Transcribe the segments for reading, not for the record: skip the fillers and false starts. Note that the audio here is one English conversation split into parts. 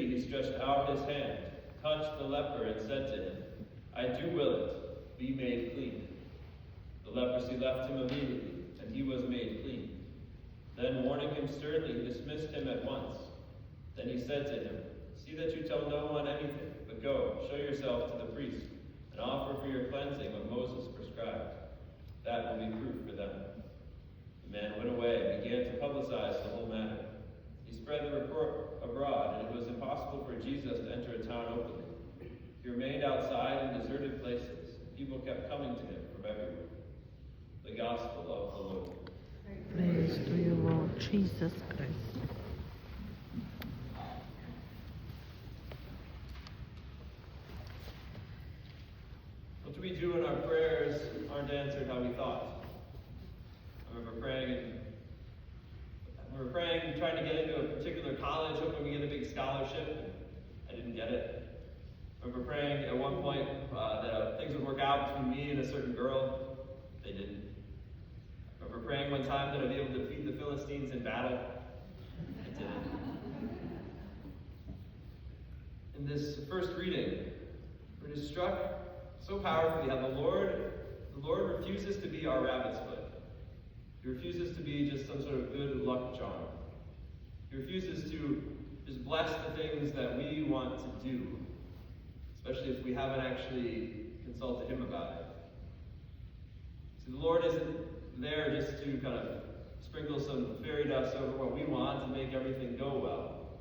immediately he stretched out his hand, touched the leper, and said to him, I do will it, be made clean. The leprosy left him immediately, and he was made clean. Then, warning him sternly, he dismissed him at once. Then he said to him, see that you tell no one anything, but go, show yourself to the priest, and offer for your cleansing what Moses prescribed. That will be proof for them. The man went away and began to publicize the whole matter. He spread the report abroad, and it was impossible for Jesus to enter a town openly. He remained outside in deserted places. People kept coming to him from everywhere. The Gospel of the Lord. Praise to you, Lord Jesus Christ. What do we do when our prayers aren't answered how we thought? I remember praying, trying to get into a particular college, hoping we get a big scholarship, and I didn't get it. I remember praying at one point that things would work out between me and a certain girl. They didn't. I remember praying one time that I'd be able to defeat the Philistines in battle. I didn't. In this first reading, we're just struck so powerfully how the Lord refuses to be our rabbit's foot. He refuses to be just some sort of good luck charm. He refuses to just bless the things that we want to do, especially if we haven't actually consulted him about it. See, the Lord isn't there just to kind of sprinkle some fairy dust over what we want to make everything go well.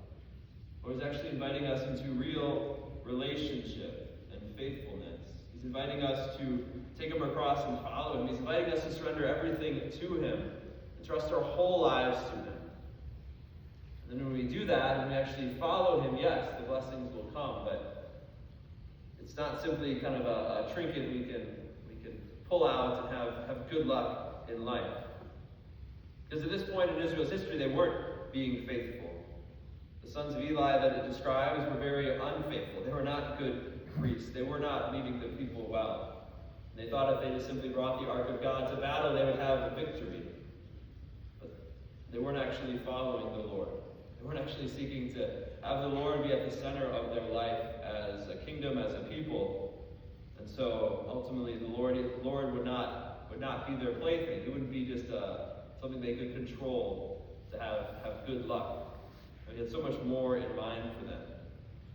But he's actually inviting us into real relationship and faithfulness. He's inviting us to take him across and follow him. He's inviting us to surrender everything to him and trust our whole lives to him. And then when we do that and we actually follow him, yes, the blessings will come, but it's not simply kind of a trinket we can pull out and have good luck in life. Because at this point in Israel's history, they weren't being faithful. The sons of Eli that it describes were very unfaithful. They were not good priests. They were not leading the people well. And they thought if they just simply brought the ark of God to battle, they would have a victory. But they weren't actually following the Lord. They weren't actually seeking to have the Lord be at the center of their life as a kingdom, as a people. And so ultimately the Lord would not be their plaything. It wouldn't be just something they could control to have good luck. He had so much more in mind for them.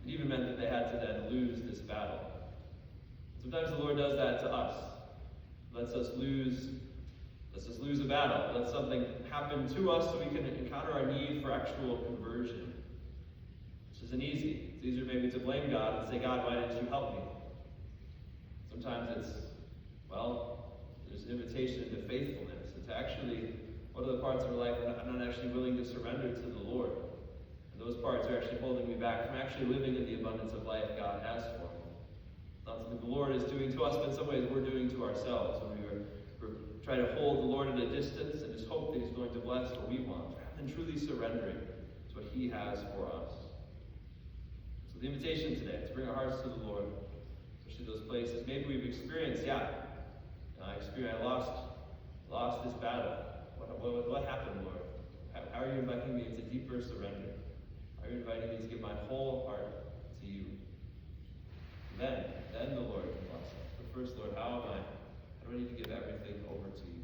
It even meant that they had to then lose this battle. Sometimes the Lord does that to us. Lets us lose a battle. Lets something happen to us so we can encounter our need for actual conversion. Which isn't easy. It's easier maybe to blame God and say, God, why didn't you help me? Sometimes there's an invitation to faithfulness, and to actually, what are the parts of our life I'm not actually willing to surrender to the Lord? And those parts are actually holding me back from actually living in the abundance of life God has for me. Not something the Lord is doing to us, but in some ways we're doing to ourselves when we're trying to hold the Lord at a distance and just hope that he's going to bless what we want, rather than truly surrendering to what he has for us. So the invitation today is to bring our hearts to the Lord, especially those places maybe we've experienced, I lost this battle. What happened, Lord? How are you inviting me into deeper surrender? How are you inviting me to give my whole heart to you? Then the Lord can bless us. But first, Lord, how do I need to give everything over to you?